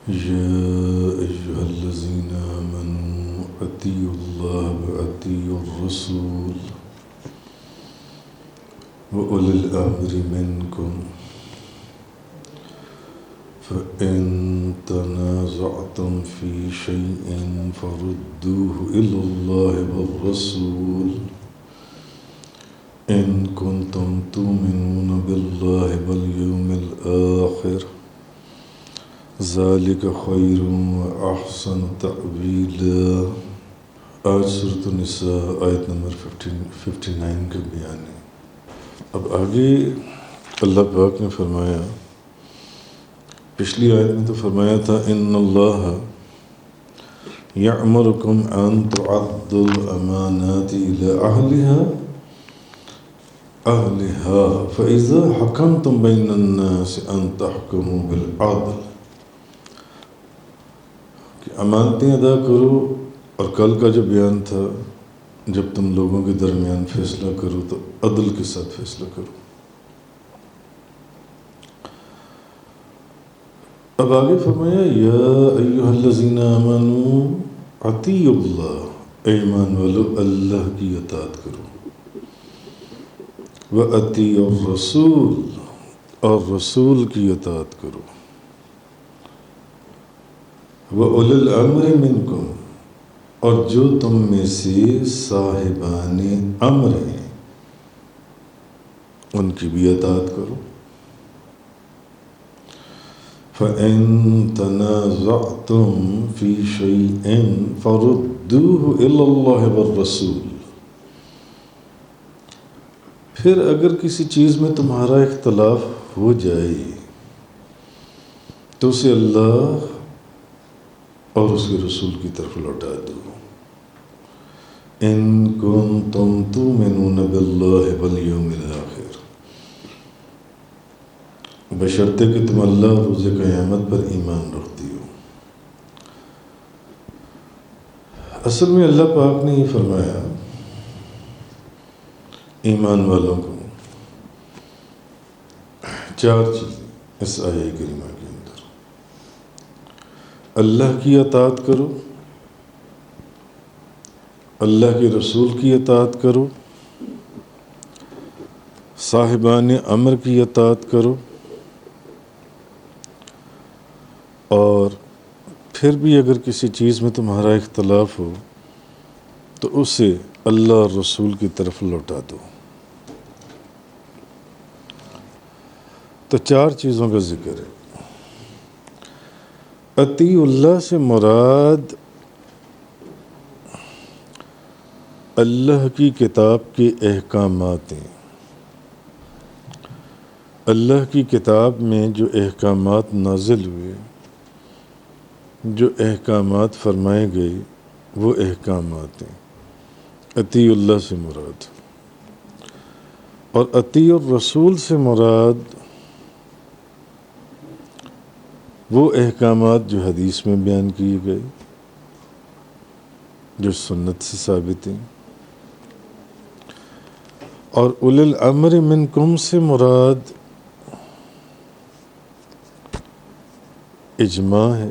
يا أيها الذين آمنوا أطيعوا الله وأطيعوا الرسول وأولي الأمر منكم فإن تنازعتم في شيء فردوه إلى الله والرسول إن كنتم تؤمنون بالله واليوم الآخر ذلك خير وأحسن تأویلا۔ آج سورۃ النساء آیت نمبر 59 کا بیان ہے۔ اب آگے اللہ پاک نے فرمایا، پچھلی آیت میں تو فرمایا تھا ان اللہ یأمرکم ان تعدوا الامانات الی اہلها فاذا حکمتم بین الناس ان تحکموا بالعدل، کہ امانتیں ادا کرو، اور کل کا جو بیان تھا جب تم لوگوں کے درمیان فیصلہ کرو تو عدل کے ساتھ فیصلہ کرو۔ اب آگے فرمایا یا ایھا الذین آمنوا اطیعوا اللہ، اے ایمان والو اللہ کی اطاعت کرو، وَأَطِیعُوا الرَّسُولَ، اور رسول کی اطاعت کرو، وَأُولِي الْأَمْرِ مِنْکُمْ، اور جو تم میں سے صاحبان امر ہیں ان کی بھی اطاعت کرو۔ فَإِن تَنَازَعْتُمْ فِي شَيْءٍ فَرُدُّوهُ إِلَى اللَّهِ وَالرَّسُولِ، پھر اگر کسی چیز میں تمہارا اختلاف ہو جائے تو اسے اللہ اور اس کے رسول کی طرف لوٹا دو۔ ان کنتم تؤمنون باللہ والیوم الآخر، بشرطے کہ تم اللہ اور روز قیامت پر ایمان رکھتی ہو۔ اصل میں اللہ پاک نے یہ فرمایا ایمان والوں کو چار چیزیں اس آیہ کریمہ کے اندر: اللہ کی اطاعت کرو، اللہ کے رسول کی اطاعت کرو، صاحبان امر کی اطاعت کرو، اور پھر بھی اگر کسی چیز میں تمہارا اختلاف ہو تو اسے اللہ اور رسول کی طرف لوٹا دو۔ تو چار چیزوں کا ذکر ہے۔ اطیع اللہ سے مراد اللہ کی کتاب کے احکامات ہیں۔ اللہ کی کتاب میں جو احکامات نازل ہوئے، جو احکامات فرمائے گئے، وہ احکامات ہیں، اطیع اللہ سے مراد۔ اور اطیع الرسول سے مراد وہ احکامات جو حدیث میں بیان کیے گئے، جو سنت سے ثابت ہیں۔ اور اولی الامر منکم سے مراد اجماع ہے،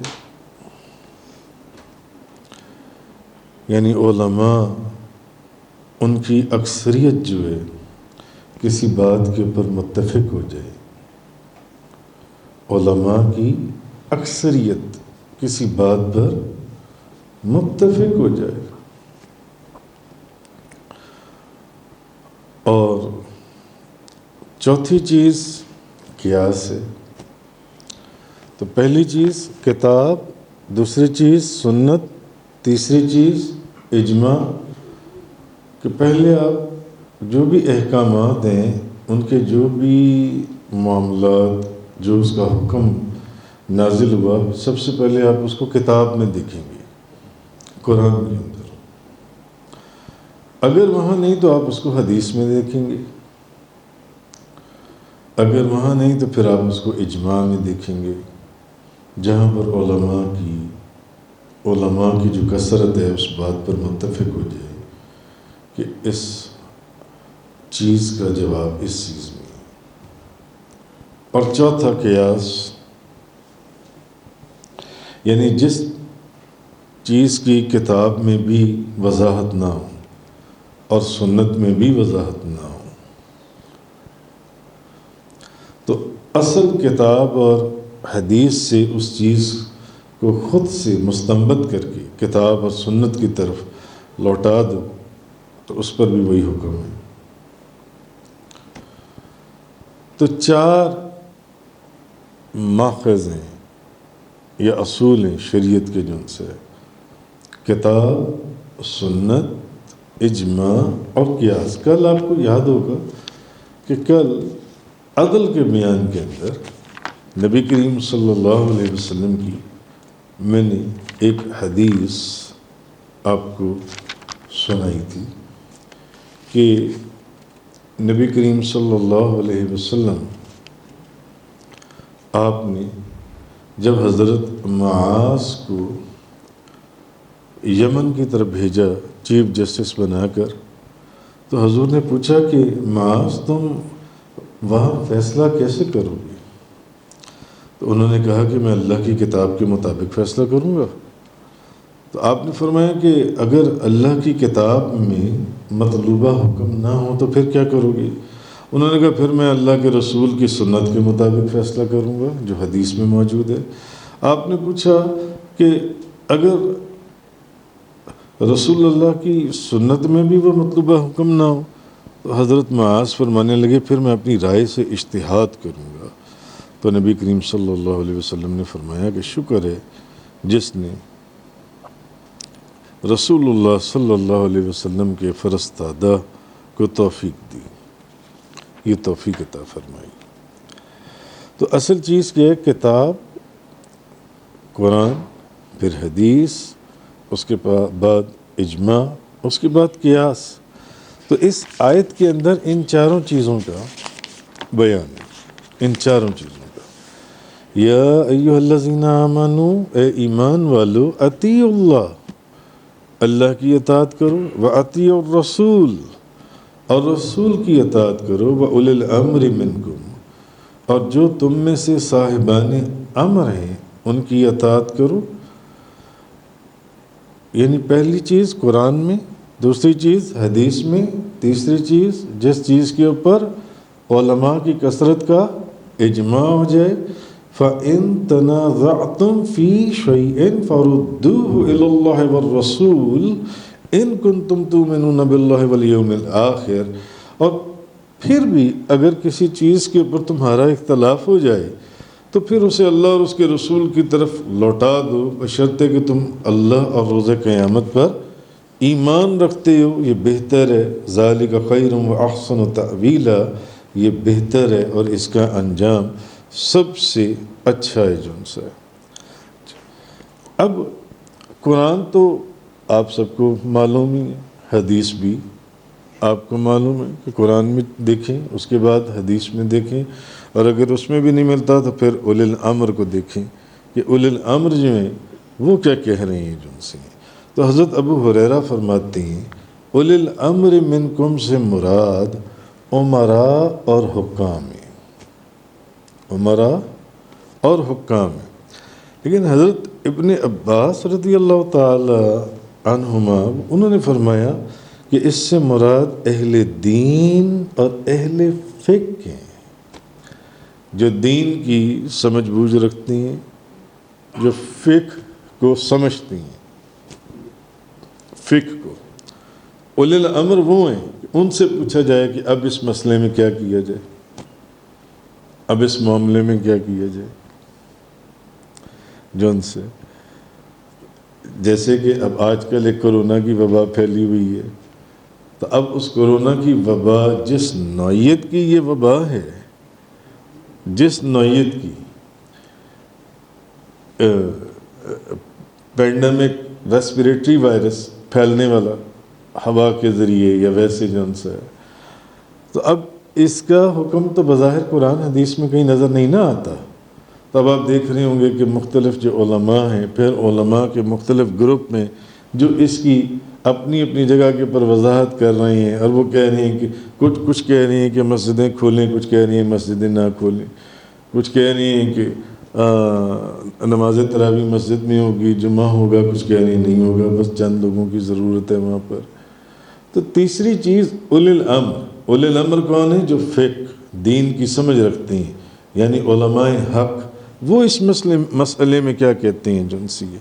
یعنی علماء ان کی اکثریت جو ہے کسی بات کے اوپر متفق ہو جائے، علماء کی اکثریت کسی بات پر متفق ہو جائے۔ اور چوتھی چیز قیاس ہے۔ تو پہلی چیز کتاب، دوسری چیز سنت، تیسری چیز اجماع، کہ پہلے آپ جو بھی احکامات ہیں ان کے جو بھی معاملات، جو اس کا حکم نازل ہوا، سب سے پہلے آپ اس کو کتاب میں دیکھیں گے، قرآن کے اندر۔ اگر وہاں نہیں تو آپ اس کو حدیث میں دیکھیں گے، اگر وہاں نہیں تو پھر آپ اس کو اجماع میں دیکھیں گے، جہاں پر علماء کی جو کثرت ہے اس بات پر متفق ہو جائے کہ اس چیز کا جواب اس چیز میں ہے۔ اور چوتھا قیاس، یعنی جس چیز کی کتاب میں بھی وضاحت نہ ہو اور سنت میں بھی وضاحت نہ ہو، تو اصل کتاب اور حدیث سے اس چیز کو خود سے مستنبت کر کے کتاب اور سنت کی طرف لوٹا دو، تو اس پر بھی وہی حکم ہے۔ تو 4 ماخذ ہیں یا اصول ہیں شریعت کے، جن سے کتاب، سنت، اجماع اور قیاس۔ کل آپ کو یاد ہوگا کہ کل عدل کے بیان کے اندر نبی کریم صلی اللہ علیہ وسلم کی میں نے ایک حدیث آپ کو سنائی تھی کہ نبی کریم صلی اللہ علیہ وسلم آپ نے جب حضرت معاذ کو یمن کی طرف بھیجا چیف جسٹس بنا کر، تو حضور نے پوچھا کہ معاذ تم وہاں فیصلہ کیسے کرو گے؟ تو انہوں نے کہا کہ میں اللہ کی کتاب کے مطابق فیصلہ کروں گا۔ تو آپ نے فرمایا کہ اگر اللہ کی کتاب میں مطلوبہ حکم نہ ہو تو پھر کیا کرو گے؟ انہوں نے کہا پھر میں اللہ کے رسول کی سنت کے مطابق فیصلہ کروں گا جو حدیث میں موجود ہے۔ آپ نے پوچھا کہ اگر رسول اللہ کی سنت میں بھی وہ مطلوبہ حکم نہ ہو، تو حضرت معاذ فرمانے لگے پھر میں اپنی رائے سے اجتہاد کروں گا۔ تو نبی کریم صلی اللہ علیہ وسلم نے فرمایا کہ شکر ہے جس نے رسول اللہ صلی اللہ علیہ وسلم کے فرستادہ کو توفیق دی، یہ توفیق عطا فرمائی۔ تو اصل چیز کیا ہے؟ کتاب، قرآن، پھر حدیث، اس کے بعد اجماع، اس کے بعد قیاس۔ تو اس آیت کے اندر ان 4 چیزوں کا بیان ہے، ان 4 چیزوں کا۔ یا ایھا الذین آمنوا، اے ایمان والو، اطیعوا اللہ، اللہ کی اطاعت کرو، واطیعوا الرسول، اور رسول کی اطاعت کرو، واولی الامر منکم، اور جو تم میں سے صاحبان امر ہیں ان کی اطاعت کرو۔ یعنی پہلی چیز قرآن میں، دوسری چیز حدیث میں، تیسری چیز جس چیز کے اوپر علماء کی کثرت کا اجماع ہو جائے، فَإِن تَنَازَعْتُمْ فِي شَيْءٍ فَرُدُّوهُ إِلَى اللَّهِ وَالرَّسُولِ إِن كُنتُمْ تُؤْمِنُونَ بِاللَّهِ وَالْيَوْمِ الْآخِرِ۔ اور پھر بھی اگر کسی چیز کے اوپر تمہارا اختلاف ہو جائے تو پھر اسے اللہ اور اس کے رسول کی طرف لوٹا دو، بشرطے کہ تم اللہ اور روز قیامت پر ایمان رکھتے ہو، یہ بہتر ہے۔ ذالک خیر و احسن تأویلا، یہ بہتر ہے اور اس کا انجام سب سے اچھا ہے جو ان سے۔ اب قرآن تو آپ سب کو معلوم ہی ہے، حدیث بھی آپ کو معلوم ہے کہ قرآن میں دیکھیں، اس کے بعد حدیث میں دیکھیں، اور اگر اس میں بھی نہیں ملتا تو پھر اولی الامر کو دیکھیں کہ اولی الامر جو ہیں وہ کیا کہہ رہے ہیں جو ان سے۔ تو حضرت ابو ہریرہ فرماتے ہیں اولی الامر منکم سے مراد امراء اور حکام ہیں، امراء اور حکام ہیں۔ لیکن حضرت ابن عباس رضی اللہ تعالی عنہما انہوں نے فرمایا کہ اس سے مراد اہل دین اور اہل فقہ ہیں، جو دین کی سمجھ بوجھ رکھتی ہیں، جو فقہ کو سمجھتی ہیں، فقہ کو۔ اولی الامر وہ ہیں کہ ان سے پوچھا جائے کہ اب اس مسئلے میں کیا کیا جائے، اب اس معاملے میں کیا کیا جائے، جو ان سے، جیسے کہ اب آج کل ایک کورونا کی وبا پھیلی ہوئی ہے، تو اب اس کورونا کی وبا جس نوعیت کی یہ وبا ہے، جس نوعیت کی پینڈیمک ریسپیریٹری وائرس پھیلنے والا ہوا کے ذریعے یا ویسے جن سے، تو اب اس کا حکم تو بظاہر قرآن حدیث میں کہیں نظر نہیں نہ آتا۔ تب آپ دیکھ رہے ہوں گے کہ مختلف جو علماء ہیں، پھر علماء کے مختلف گروپ میں جو اس کی اپنی اپنی جگہ کے پر وضاحت کر رہے ہیں، اور وہ کہہ رہے ہیں کہ کچھ کہہ رہے ہیں کہ مسجدیں کھولیں، کچھ کہہ رہے ہیں مسجدیں نہ کھولیں، کچھ کہہ رہے ہیں کہ نماز تراویح مسجد میں ہوگی، جمعہ ہوگا، کچھ کہنے نہیں ہوگا، بس چند لوگوں کی ضرورت ہے وہاں پر۔ تو تیسری چیز اولی الامر۔ اولی الامر کون ہے؟ جو فقہ دین کی سمجھ رکھتے ہیں، یعنی علماء حق، وہ اس مسئلے میں کیا کہتے ہیں جو ان سے یہ۔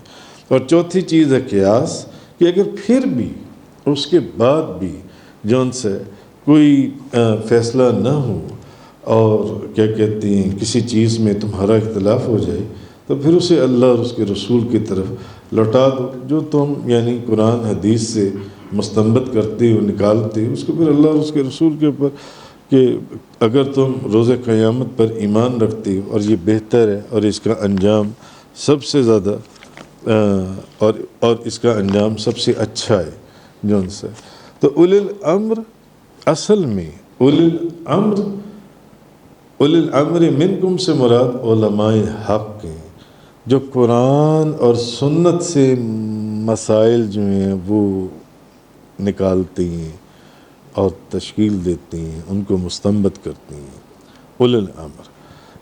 اور چوتھی چیز ہے قیاس، کہ اگر پھر بھی اس کے بعد بھی جو ان سے کوئی فیصلہ نہ ہو اور کیا کہتے ہیں کسی چیز میں تمہارا اختلاف ہو جائے، تو پھر اسے اللہ اور اس کے رسول کی طرف لوٹا دو۔ جو تم یعنی قرآن حدیث سے مستنبط کرتے ہو، نکالتے ہو، اس کو پھر اللہ اور اس کے رسول کے اوپر، کہ اگر تم روز قیامت پر ایمان رکھتے ہو اور یہ بہتر ہے اور اس کا انجام سب سے زیادہ اور اس کا انجام سب سے اچھا ہے جو ان سے۔ تو اولی الامر اصل میں اولی الامر منکم سے مراد علماء حق ہیں، جو قرآن اور سنت سے مسائل جو ہیں وہ نکالتے ہیں اور تشکیل دیتے ہیں، ان کو مستنبط کرتے ہیں، اولی الامر۔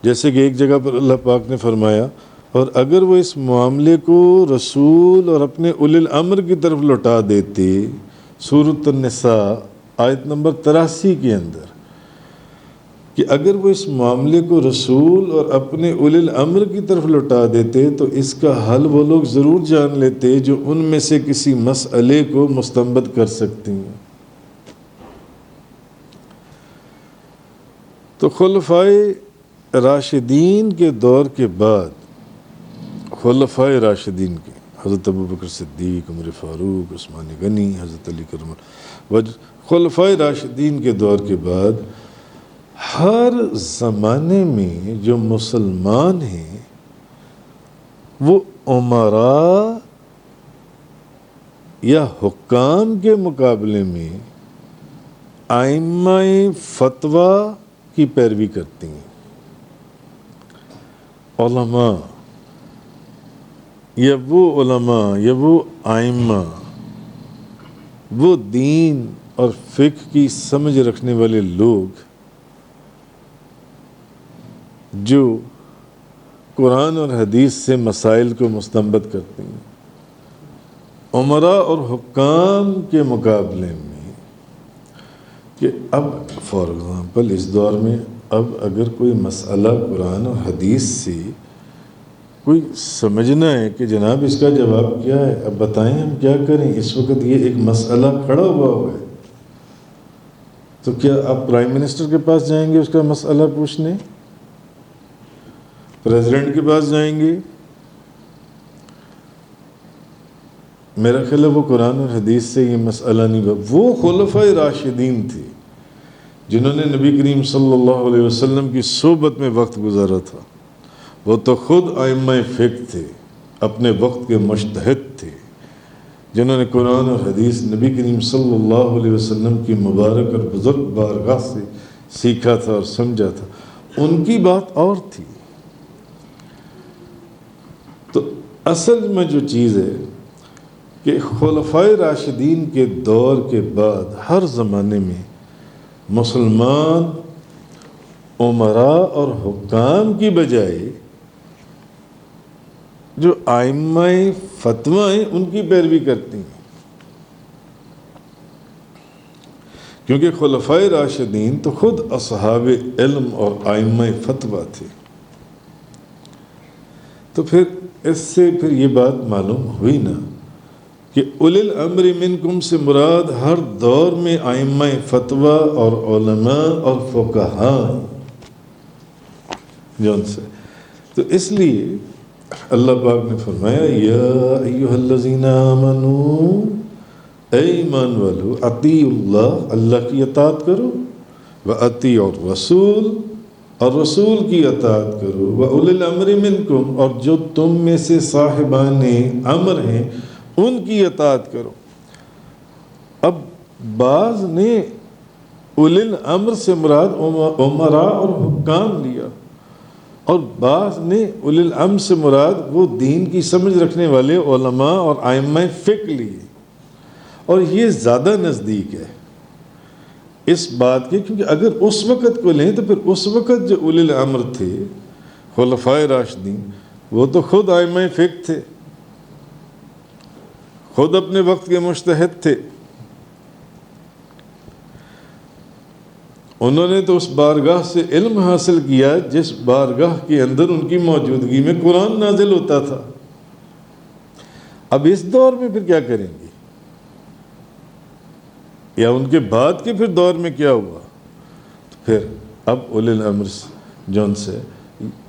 جیسے کہ ایک جگہ پر اللہ پاک نے فرمایا، اور اگر وہ اس معاملے کو رسول اور اپنے اولی الامر کی طرف لوٹا دیتے، سورۃ النساء آیت نمبر 83 کے اندر، کہ اگر وہ اس معاملے کو رسول اور اپنے اولی الامر کی طرف لوٹا دیتے تو اس کا حل وہ لوگ ضرور جان لیتے جو ان میں سے کسی مسئلے کو مستنبط کر سکتے ہیں۔ تو خلفائے راشدین کے دور کے بعد، خلفائے راشدین کے حضرت ابوبکر صدیق، عمر فاروق، عثمان غنی، حضرت علی کرم وجہ، خلفائے راشدین کے دور کے بعد ہر زمانے میں جو مسلمان ہیں وہ امراء یا حکام کے مقابلے میں ائمہ فتویٰ کی پیروی کرتی ہیں۔ علماء یا وہ ائمہ، وہ دین اور فقہ کی سمجھ رکھنے والے لوگ جو قرآن اور حدیث سے مسائل کو مستنبط کرتے ہیں، امراء اور حکام کے مقابلے میں، کہ اب فار ایگزامپل اس دور میں اب اگر کوئی مسئلہ قرآن اور حدیث سے کوئی سمجھنا ہے کہ جناب اس کا جواب کیا ہے، اب بتائیں ہم کیا کریں، اس وقت یہ ایک مسئلہ کھڑا ہوا ہے، تو کیا آپ پرائم منسٹر کے پاس جائیں گے اس کا مسئلہ پوچھنے؟ پریزیڈنٹ کے پاس جائیں گے؟ میرا خیال ہے وہ قرآن اور حدیث سے یہ مسئلہ نہیں۔ وہ خلفائے راشدین تھے جنہوں نے نبی کریم صلی اللہ علیہ وسلم کی صحبت میں وقت گزارا تھا، وہ تو خود ائمہ فقہ تھے، اپنے وقت کے مجتہد تھے، جنہوں نے قرآن اور حدیث نبی کریم صلی اللہ علیہ وسلم کی مبارک اور بزرگ بارگاہ سے سیکھا تھا اور سمجھا تھا۔ ان کی بات اور تھی۔ تو اصل میں جو چیز ہے کہ خلفائے راشدین کے دور کے بعد ہر زمانے میں مسلمان امراء اور حکام کی بجائے جو ائمہ فتویٰ ہیں ان کی پیروی کرتی ہیں، کیونکہ خلفائے راشدین تو خود اصحاب علم اور ائمہ فتویٰ تھے۔ تو پھر اس سے پھر یہ بات معلوم ہوئی نا کہ اولی الامر منکم سے مراد ہر دور میں ائمہ فتویٰ اور علماء اور فقہاء جو ان سے۔ تو اس لیے اللہ پاک نے فرمایا یا ایھا الذین آمنوا، اے ایمان والو، اطیعوا اللہ، اللہ کی اطاعت کرو، واطیعوا الرسول، اور رسول کی اطاعت کرو، واولی الامر منکم، اور جو تم میں سے صاحبان امر ہیں ان کی اطاعت کرو۔ اب بعض نے اولی الامر سے مراد امراء اور حکام لیا، اور بعض نے اولی الامر سے مراد وہ دین کی سمجھ رکھنے والے علماء اور ائمہ فقہ لیے، اور یہ زیادہ نزدیک ہے اس بات کے، کیونکہ اگر اس وقت کو لیں تو پھر اس وقت جو اولی الامر تھے خلفائے راشدین، وہ تو خود ائمہ فقہ تھے، خود اپنے وقت کے مجتہد تھے. انہوں نے تو اس بارگاہ سے علم حاصل کیا جس بارگاہ کے اندر ان کی موجودگی میں قرآن نازل ہوتا تھا. اب اس دور میں پھر کیا کریں گے، یا ان کے بعد کے پھر دور میں کیا ہوا؟ پھر اب اولی الامر جون سے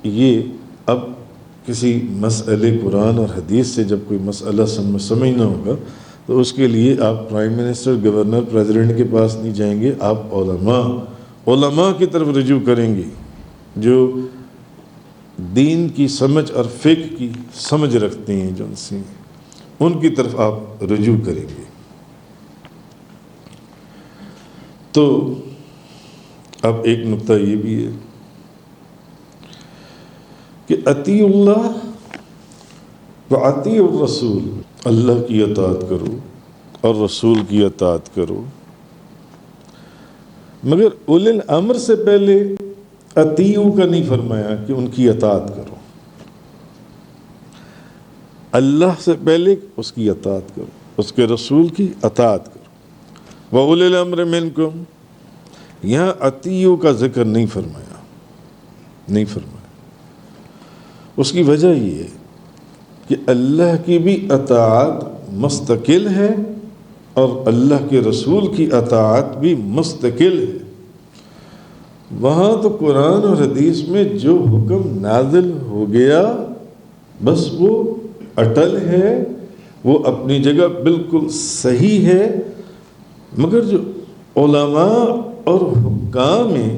یہ اب کسی مسئلے قرآن اور حدیث سے جب کوئی مسئلہ سمجھنا ہوگا تو اس کے لیے آپ پرائم منسٹر، گورنر، پریزیڈنٹ کے پاس نہیں جائیں گے، آپ علماء کی طرف رجوع کریں گے جو دین کی سمجھ اور فقہ کی سمجھ رکھتے ہیں، جو ان کی طرف آپ رجوع کریں گے. تو اب ایک نقطہ یہ بھی ہے کہ اطیع اللہ و اطیع الرسول، اللہ کی اطاعت کرو اور رسول کی اطاعت کرو، مگر اولی الامر سے پہلے اطیعوا کا نہیں فرمایا کہ ان کی اطاعت کرو. اللہ سے پہلے اس کی اطاعت کرو، اس کے رسول کی اطاعت کرو. وَأُولِي الْأَمْرِ مِنْكُمْ، یہاں اطیعوا کا ذکر نہیں فرمایا. اس کی وجہ یہ ہے کہ اللہ کی بھی اطاعت مستقل ہے اور اللہ کے رسول کی اطاعت بھی مستقل ہے. وہاں تو قرآن اور حدیث میں جو حکم نازل ہو گیا بس وہ اٹل ہے، وہ اپنی جگہ بالکل صحیح ہے، مگر جو علماء اور حکام ہیں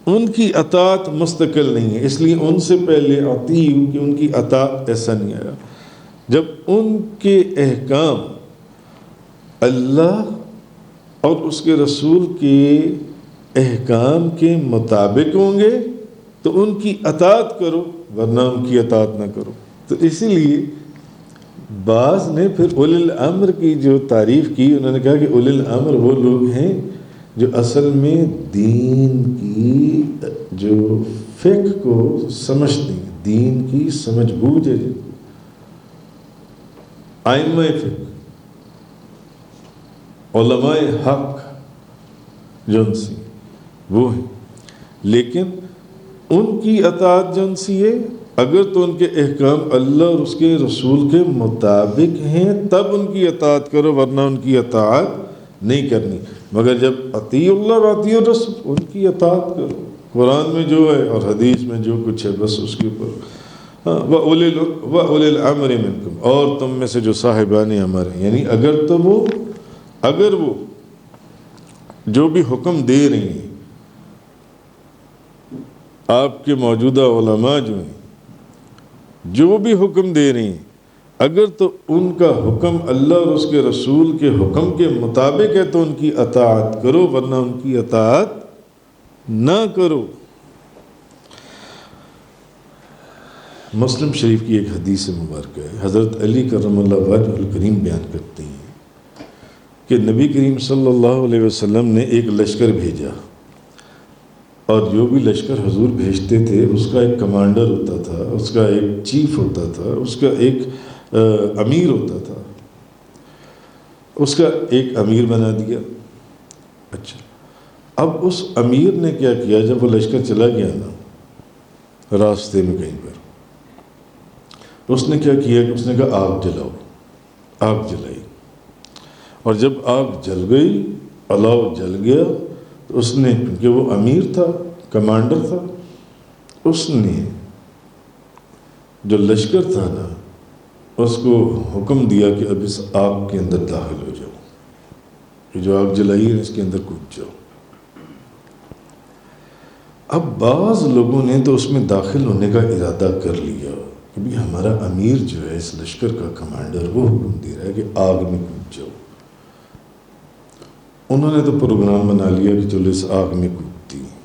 ان کی اطاعت مستقل نہیں ہے. اس لیے ان سے پہلے اطیعوا کہ ان کی اطاعت ایسا نہیں آیا. جب ان کے احکام اللہ اور اس کے رسول کے احکام کے مطابق ہوں گے تو ان کی اطاعت کرو، ورنہ ان کی اطاعت نہ کرو. تو اسی لیے بعض نے پھر اولی الامر کی جو تعریف کی، انہوں نے کہا کہ اولی الامر وہ لوگ ہیں جو اصل میں دین کی جو فقہ کو سمجھتے ہیں، دین کی سمجھ بوجھ ہے، ائمہ فقہ، علماء حق جو ان سے وہ ہیں. لیکن ان کی اطاعت جو ان سے ہے، اگر تو ان کے احکام اللہ اور اس کے رسول کے مطابق ہیں تب ان کی اطاعت کرو، ورنہ ان کی اطاعت نہیں کرنی. مگر جب اطیع اللہ و اطیع الرسول، ان کی اطاعت کرو، قرآن میں جو ہے اور حدیث میں جو کچھ ہے بس اس کے اوپر. وَأُولِي الْأَمْرِ مِنْكُمْ، اور تم میں سے جو صاحبان امر ہیں، یعنی اگر وہ جو بھی حکم دے رہی ہیں، آپ کے موجودہ علماء جو ہیں جو بھی حکم دے رہی ہیں، اگر تو ان کا حکم اللہ اور اس کے رسول کے حکم کے مطابق ہے تو ان کی اطاعت کرو، ورنہ ان کی اطاعت نہ کرو. مسلم شریف کی ایک حدیث مبارکہ ہے، حضرت علی کرم اللہ وجہ الکریم بیان کرتے ہیں کہ نبی کریم صلی اللہ علیہ وسلم نے ایک لشکر بھیجا، اور جو بھی لشکر حضور بھیجتے تھے اس کا ایک کمانڈر ہوتا تھا، اس کا ایک چیف ہوتا تھا، اس کا ایک امیر ہوتا تھا. اس کا ایک امیر بنا دیا. اچھا، اب اس امیر نے کیا کیا، جب وہ لشکر چلا گیا نا راستے میں کہیں پر، اس نے کیا کیا کہ اس نے کہا آگ جلاؤ. آگ جلائی، اور جب آگ جل گئی، الاؤ جل گیا، تو اس نے، کیونکہ وہ امیر تھا، کمانڈر تھا، اس نے جو لشکر تھا نا اس کو حکم دیا کہ اب اس آگ کے اندر داخل ہو جاؤ، یہ جو آگ جلائی ہے اس کے اندر کود جاؤ. اب بعض لوگوں نے تو اس میں داخل ہونے کا ارادہ کر لیا کہ بھی ہمارا امیر جو ہے، اس لشکر کا کمانڈر، وہ حکم دے رہا ہے کہ آگ میں کود جاؤ. انہوں نے تو پروگرام بنا لیا کہ چلو اس آگ میں کودتے ہیں.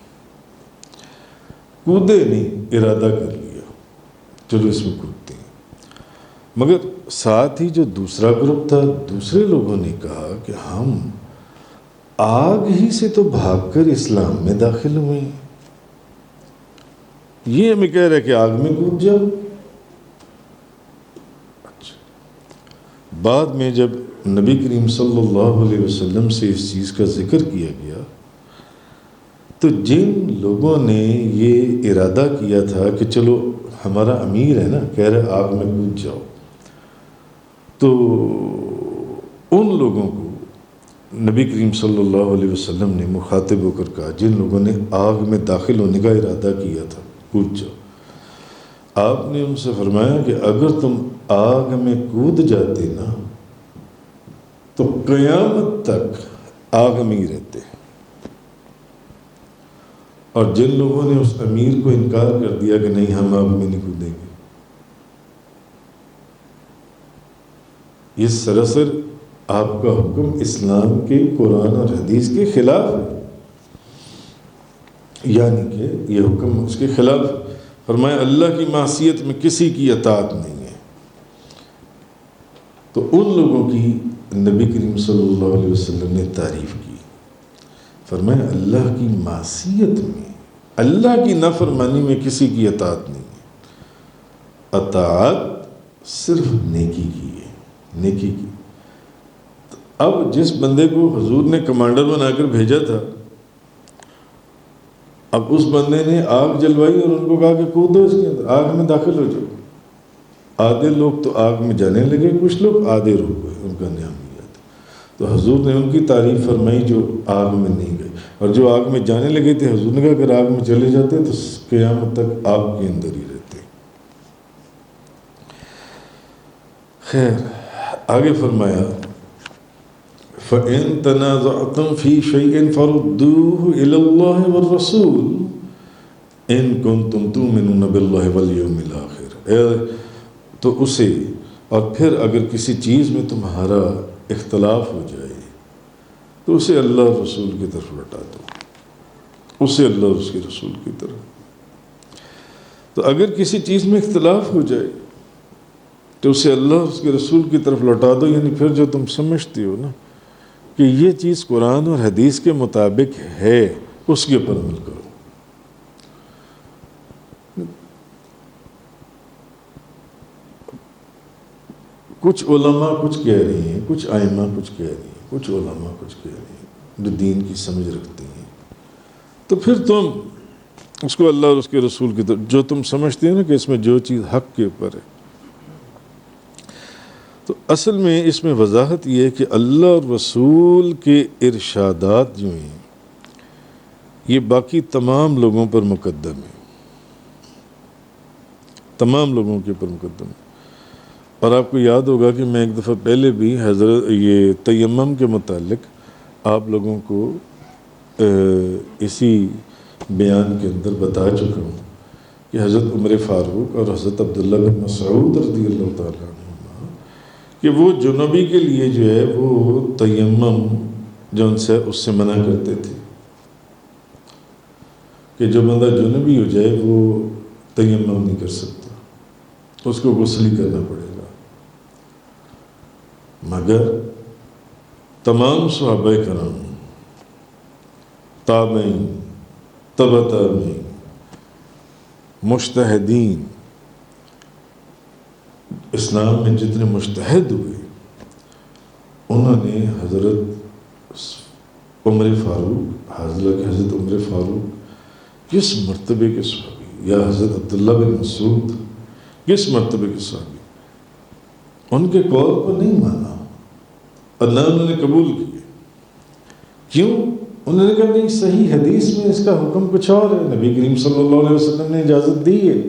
کودے نہیں، ارادہ کر لیا چلو اس میں کودتے ہیں. مگر ساتھ ہی جو دوسرا گروپ تھا، دوسرے لوگوں نے کہا کہ ہم آگ ہی سے تو بھاگ کر اسلام میں داخل ہوئے ہیں، یہ ہمیں کہہ رہے کہ آگ میں کود جاؤ. بعد میں جب نبی کریم صلی اللہ علیہ وسلم سے اس چیز کا ذکر کیا گیا تو جن لوگوں نے یہ ارادہ کیا تھا کہ چلو ہمارا امیر ہے نا کہہ رہے آگ میں کود جاؤ، تو ان لوگوں کو نبی کریم صلی اللہ علیہ وسلم نے مخاطب ہو کر کہا جن لوگوں نے آگ میں داخل ہونے کا ارادہ کیا تھا کود جاؤ. آپ نے ان سے فرمایا کہ اگر تم آگ میں کود جاتے نا تو قیامت تک آگ میں ہی رہتے. اور جن لوگوں نے اس امیر کو انکار کر دیا کہ نہیں ہم آگ میں نہیں کودیں گے، یہ سراسر آپ کا حکم اسلام کے قرآن اور حدیث کے خلاف ہے، یعنی کہ یہ حکم اس کے خلاف ہے. فرمایا اللہ کی معصیت میں کسی کی اطاعت نہیں ہے. تو ان لوگوں کی نبی کریم صلی اللہ علیہ وسلم نے تعریف کی. فرمایا اللہ کی معصیت میں، اللہ کی نافرمانی میں کسی کی اطاعت نہیں ہے. اطاعت صرف نیکی کی ہے، نیکی کی. اب جس بندے کو حضور نے کمانڈر بنا کر بھیجا تھا، اب اس بندے نے آگ جلوائی اور ان کو کہا کہ کودو اس کے اندر، آگ میں داخل ہو جاؤ. آدھے لوگ تو آگ میں جانے لگے، کچھ لوگ آدھے رک گئے، ان کا نام لیا تھا. تو حضور نے ان کی تعریف فرمائی جو آگ میں نہیں گئے، اور جو آگ میں جانے لگے تھے حضور نے کہا اگر آگ میں چلے جاتے تو قیامت تک آگ کے اندر ہی رہتے. خیر آگے فرمایا فَإِن تَنَازَعْتُمْ فِي شَيْءٍ فَرُدُّوهُ إِلَى اللَّهِ وَالرَّسُولِ إِن كُنتُمْ تُؤْمِنُونَ بِاللَّهِ وَالْيَوْمِ الْآخِرِ. تو اسے، اور پھر اگر کسی چیز میں تمہارا اختلاف ہو جائے تو اسے اللہ اور رسول کی طرف لوٹا دو، اسے اللہ اور اس کے رسول کی طرف. تو اگر کسی چیز میں اختلاف ہو جائے تو اسے اللہ اور اس کے رسول کی طرف لوٹا دو، یعنی پھر جو تم سمجھتی ہو نا کہ یہ چیز قرآن اور حدیث کے مطابق ہے اس کے اوپر عمل کرو. کچھ علماء کچھ کہہ رہی ہیں، کچھ ائمہ کچھ کہہ رہی ہیں، کچھ علماء کچھ کہہ رہی ہیں جو دین کی سمجھ رکھتے ہیں. تو پھر تم اس کو اللہ اور اس کے رسول کی طرف، جو تم سمجھتے ہو نا کہ اس میں جو چیز حق کے اوپر ہے. تو اصل میں اس میں وضاحت یہ ہے کہ اللہ اور رسول کے ارشادات جو ہیں یہ باقی تمام لوگوں پر مقدم ہے، تمام لوگوں کے اوپر مقدم ہے. اور آپ کو یاد ہوگا کہ میں ایک دفعہ پہلے بھی حضرت یہ تیمم کے متعلق آپ لوگوں کو اسی بیان کے اندر بتا چکا ہوں کہ حضرت عمر فاروق اور حضرت عبداللہ بن مسعود رضی اللہ تعالیٰ عنہ کہ وہ جنوبی کے لیے جو ہے وہ تیمم جو ان سے اس سے منع کرتے تھے کہ جو بندہ جنوبی ہو جائے وہ تیمم نہیں کر سکتا، اس کو غسل ہی کرنا پڑے گا. مگر تمام صحابہ کرام، تابعین، تبع تابعین، مجتہدین، اسلام میں جتنے مجتہد ہوئے انہوں نے حضرت عمر فاروق، حضرت عمر فاروق کس مرتبے کے صحابی، یا حضرت عبداللہ بن مسعود کس مرتبے کے صحابی، ان کے قول کو نہیں مانا اور نہ انہوں نے قبول کیے. کیوں؟ انہوں نے کہا نہیں، صحیح حدیث میں اس کا حکم کچھ اور ہے، نبی کریم صلی اللہ علیہ وسلم نے اجازت دی ہے.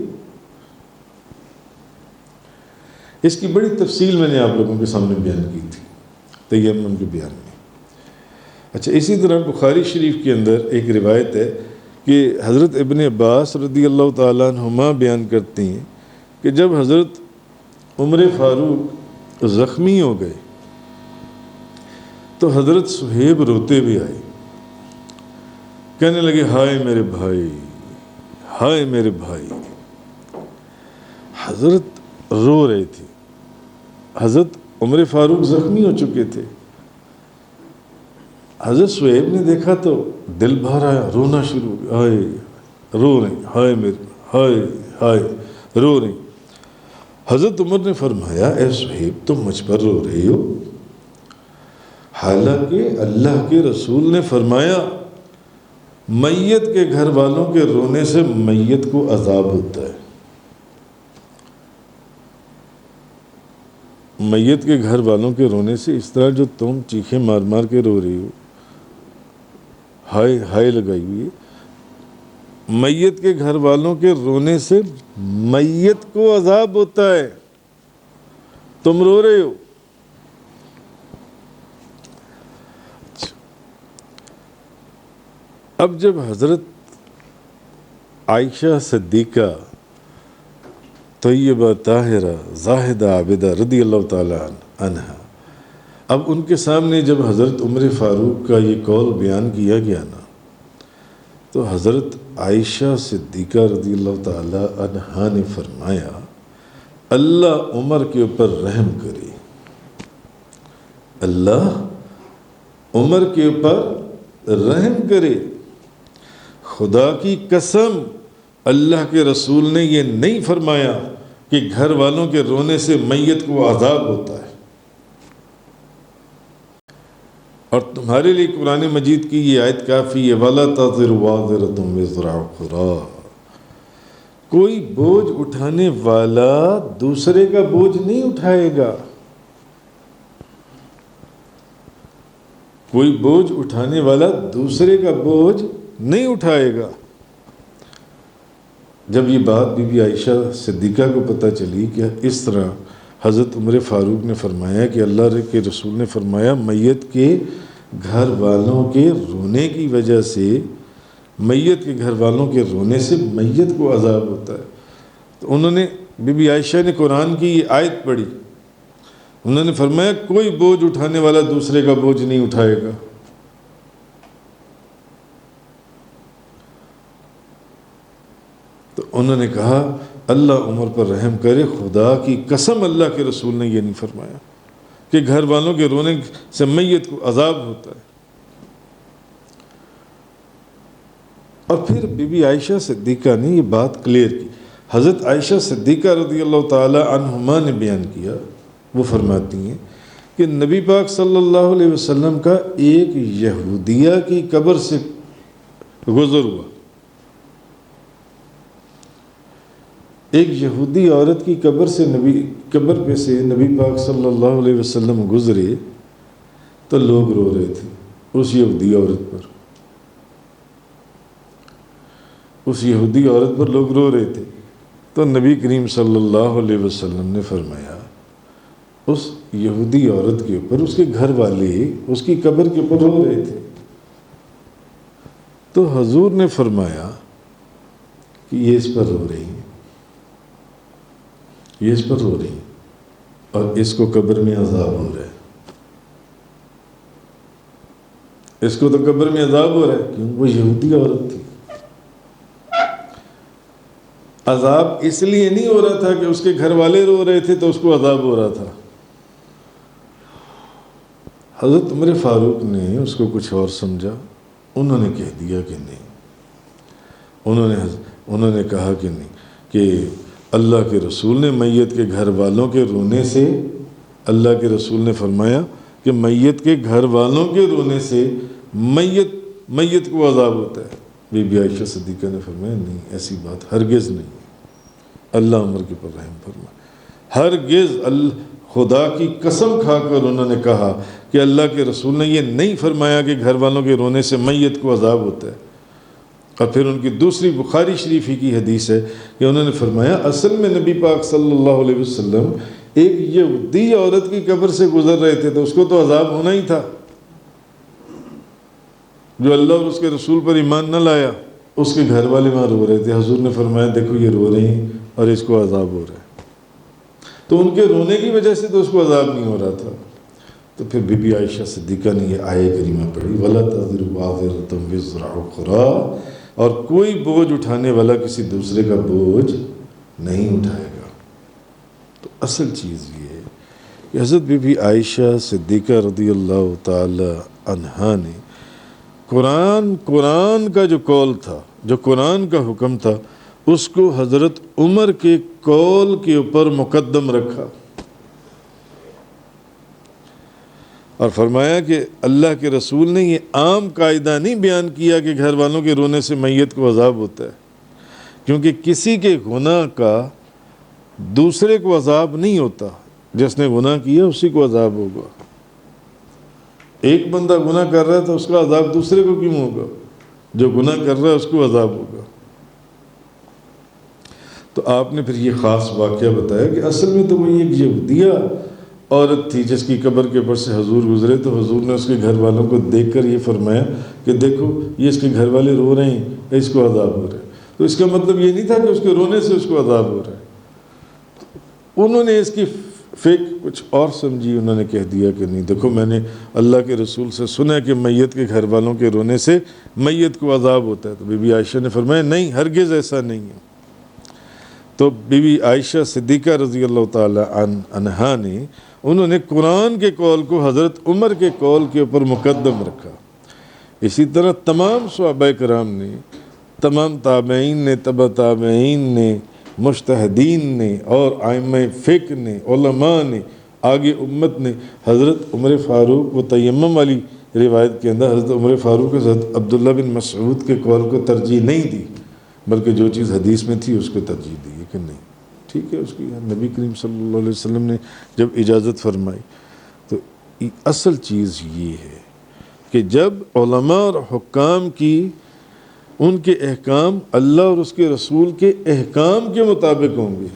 اس کی بڑی تفصیل میں نے آپ لوگوں کے سامنے بیان کی تھی تیمم کے بیان میں. اچھا، اسی طرح بخاری شریف کے اندر ایک روایت ہے کہ حضرت ابن عباس رضی اللہ تعالیٰ عنہما بیان کرتے ہیں کہ جب حضرت عمر فاروق زخمی ہو گئے تو حضرت صہیب روتے بھی آئے، کہنے لگے ہائے میرے بھائی، ہائے میرے بھائی. حضرت رو رہے تھے، حضرت عمر فاروق زخمی ہو چکے تھے. حضرت صہیب نے دیکھا تو دل بھر آیا، رونا شروع ہو گیا، ہائے رو رہے، ہائے میرے، ہائے ہائے رو رہی. حضرت عمر نے فرمایا اے صہیب تم مجھ پر رو رہی ہو، حالانکہ اللہ کے رسول نے فرمایا میت کے گھر والوں کے رونے سے میت کو عذاب ہوتا ہے. میت کے گھر والوں کے رونے سے اس طرح جو تم چیخیں مار مار کے رو رہی ہو، ہائے ہائے لگائی ہوئی ہے، میت کے گھر والوں کے رونے سے میت کو عذاب ہوتا ہے، تم رو رہے ہو. اب جب حضرت عائشہ صدیقہ طیبہ طاہرہ زاہدہ عابدہ رضی اللہ تعالی عنہا، اب ان کے سامنے جب حضرت عمر فاروق کا یہ قول بیان کیا گیا نا، تو حضرت عائشہ صدیقہ رضی اللہ تعالی عنہا نے فرمایا اللہ عمر کے اوپر رحم کرے، اللہ عمر کے اوپر رحم کرے. خدا کی قسم اللہ کے رسول نے یہ نہیں فرمایا کہ گھر والوں کے رونے سے میت کو عذاب ہوتا ہے. اور تمہارے لیے قرآن مجید کی یہ آیت کافی ہے وَلَا تَزِرُ وَازِرَةٌ وِزْرَ أُخْرَىٰ، کوئی بوجھ اٹھانے والا دوسرے کا بوجھ نہیں اٹھائے گا. کوئی بوجھ اٹھانے والا دوسرے کا بوجھ نہیں اٹھائے گا. جب یہ بات بی بی عائشہ صدیقہ کو پتہ چلی کہ اس طرح حضرت عمر فاروق نے فرمایا کہ اللہ کے رسول نے فرمایا میت کے گھر والوں کے رونے کی وجہ سے، میت کے گھر والوں کے رونے سے میت کو عذاب ہوتا ہے، تو انہوں نے بی بی عائشہ نے قرآن کی یہ آیت پڑھی. انہوں نے فرمایا کوئی بوجھ اٹھانے والا دوسرے کا بوجھ نہیں اٹھائے گا. تو انہوں نے کہا اللہ عمر پر رحم کرے، خدا کی قسم اللہ کے رسول نے یہ نہیں فرمایا کہ گھر والوں کے رونے سے میت کو عذاب ہوتا ہے. اور پھر بی بی عائشہ صدیقہ نے یہ بات کلیئر کی. حضرت عائشہ صدیقہ رضی اللہ تعالی عنہما نے بیان کیا، وہ فرماتی ہیں کہ نبی پاک صلی اللہ علیہ وسلم کا ایک یہودیہ کی قبر سے گزر ہوا. ایک یہودی عورت کی قبر پہ سے نبی پاک صلی اللہ علیہ وسلم گزرے تو لوگ رو رہے تھے اس یہودی عورت پر. اس یہودی عورت پر لوگ رو رہے تھے تو نبی کریم صلی اللہ علیہ وسلم نے فرمایا اس یہودی عورت کے اوپر اس کے گھر والے اس کی قبر کے اوپر رو رہے تھے. تو حضور نے فرمایا کہ یہ اس پر رو رہی ہیں، یہ اس پر رو رہی ہیں اور اس کو قبر میں عذاب ہو رہا ہے. اس کو تو قبر میں عذاب ہو رہا ہے کیوں؟ وہ یہودی عورت تھی. عذاب اس لیے نہیں ہو رہا تھا کہ اس کے گھر والے رو رہے تھے تو اس کو عذاب ہو رہا تھا. حضرت عمر فاروق نے اس کو کچھ اور سمجھا، انہوں نے کہہ دیا کہ نہیں، انہوں نے کہا کہ نہیں، کہ اللہ کے رسول نے میت کے گھر والوں کے رونے سے، اللہ کے رسول نے فرمایا کہ میت کے گھر والوں کے رونے سے میت کو عذاب ہوتا ہے. بی بی عائشہ صدیقہ نے فرمایا نہیں، ایسی بات ہرگز نہیں، اللہ عمر کے پر رحم فرمائے. ہرگز خدا کی قسم کھا کر انہوں نے کہا کہ اللہ کے رسول نے یہ نہیں فرمایا کہ گھر والوں کے رونے سے میت کو عذاب ہوتا ہے. اور پھر ان کی دوسری بخاری شریفی کی حدیث ہے کہ انہوں نے فرمایا اصل میں نبی پاک صلی اللہ علیہ وسلم ایک یہودی عورت کی قبر سے گزر رہے تھے تو اس کو تو عذاب ہونا ہی تھا. جو اللہ اور اس کے رسول پر ایمان نہ لایا اس کے گھر والے وہاں رو رہے تھے. حضور نے فرمایا دیکھو یہ رو رہے ہیں اور اس کو عذاب ہو رہا ہے. تو ان کے رونے کی وجہ سے تو اس کو عذاب نہیں ہو رہا تھا. تو پھر بی بی عائشہ صدیقہ نے یہ آیت کریمہ پڑھی وَلَا تَزِرُ وَازِرَةٌ وِزْرَ أُخْرَىٰ، اور کوئی بوجھ اٹھانے والا کسی دوسرے کا بوجھ نہیں اٹھائے گا. تو اصل چیز یہ ہے کہ حضرت بی بی عائشہ صدیقہ رضی اللہ تعالی عنہا نے قرآن کا جو قول تھا، جو قرآن کا حکم تھا، اس کو حضرت عمر کے قول کے اوپر مقدم رکھا اور فرمایا کہ اللہ کے رسول نے یہ عام قاعدہ نہیں بیان کیا کہ گھر والوں کے رونے سے میت کو عذاب ہوتا ہے، کیونکہ کسی کے گناہ کا دوسرے کو عذاب نہیں ہوتا، جس نے گناہ کیا اسی کو عذاب ہوگا۔ ایک بندہ گناہ کر رہا ہے تو اس کا عذاب دوسرے کو کیوں ہوگا؟ جو گناہ کر رہا ہے اس کو عذاب ہوگا۔ تو آپ نے پھر یہ خاص واقعہ بتایا کہ اصل میں تو وہ ایک یہودیہ عورت تھی جس کی قبر کے اوپر سے حضور گزرے، تو حضور نے اس کے گھر والوں کو دیکھ کر یہ فرمایا کہ دیکھو یہ اس کے گھر والے رو رہے ہیں، اس کو عذاب ہو رہا ہے۔ تو اس کا مطلب یہ نہیں تھا کہ اس کے رونے سے اس کو عذاب ہو رہا ہے۔ انہوں نے اس کی فیک کچھ اور سمجھی، انہوں نے کہہ دیا کہ نہیں دیکھو میں نے اللہ کے رسول سے سنا کہ میت کے گھر والوں کے رونے سے میت کو عذاب ہوتا ہے۔ تو بی بی عائشہ نے فرمایا نہیں، ہرگز ایسا نہیں ہے۔ تو بی بی عائشہ صدیقہ رضی اللہ تعالی عنہا نے انہوں نے قرآن کے قول کو حضرت عمر کے قول کے اوپر مقدم رکھا۔ اسی طرح تمام صحابہ کرام نے، تمام تابعین نے، تبع تابعین نے، مجتہدین نے اور ائمہ فقہ نے، علماء نے، آگے امت نے حضرت عمر فاروق و تیمم والی روایت کے اندر حضرت عمر فاروق حضرت عبداللہ بن مسعود کے قول کو ترجیح نہیں دی، بلکہ جو چیز حدیث میں تھی اس کو ترجیح دی کہ نہیں ٹھیک ہے اس کی نبی کریم صلی اللہ علیہ وسلم نے جب اجازت فرمائی۔ تو اصل چیز یہ ہے کہ جب علماء اور حکام کی ان کے احکام اللہ اور اس کے رسول کے احکام کے مطابق ہوں گے،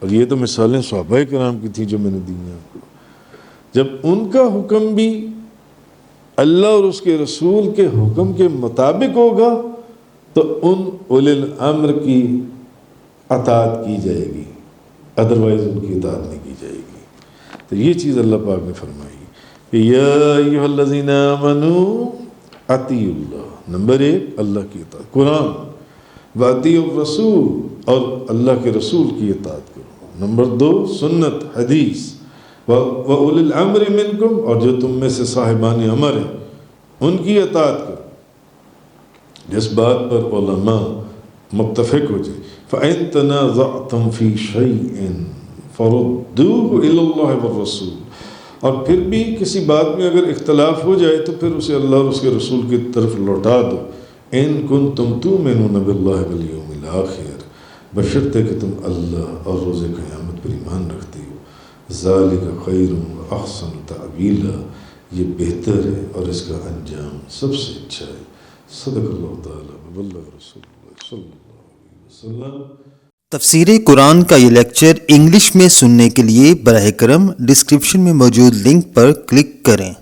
اور یہ تو مثالیں صحابہ کرام کی تھیں جو میں نے دی ہیں آپ کو، جب ان کا حکم بھی اللہ اور اس کے رسول کے حکم کے مطابق ہوگا تو ان اولی الامر کی اطاعت کی جائے گی، ادروائز ان کی اطاعت نہیں کی جائے گی۔ تو یہ چیز اللہ پاک نے فرمائی کہ یا ایھا الذین آمنوا اطیعوا اللہ، نمبر 1 اللہ کی اطاعت، قرآن واطیعوا الرسول اور اللہ کے رسول کی اطاعت کرو، نمبر 2 سنت حدیث وَأُولِي الْأَمْرِ مِنْكُمْ اور جو تم میں سے صاحبان امر ہیں ان کی اطاعت کرو۔ جس بات پر علماء متفق ہو جائے فَإِن تَنَازَعْتُمْ فِي شَيْءٍ فَرُدُّوهُ إِلَى اللَّهِ وَالرَّسُولِ، اور پھر بھی کسی بات میں اگر اختلاف ہو جائے تو پھر اسے اللہ اور اس کے رسول کی طرف لوٹا دو۔ إِن كُنتُمْ تُؤْمِنُونَ بِاللَّهِ وَالْيَوْمِ الْآخِرِ، بشرطے کہ تم اللہ اور روز قیامت پر ایمان رکھتے ہو۔ ذَلِكَ خَيْرٌ وَأَحْسَنُ تَأْوِيلًا، یہ بہتر ہے اور اس کا انجام سب سے اچھا ہے۔ صدق اللہ تعالیٰ وبلغ رسول اللہ صلی اللہ علیہ وسلم۔ تفسیر قرآن کا یہ لیکچر انگلش میں سننے کے لیے براہ کرم ڈسکرپشن میں موجود لنک پر کلک کریں۔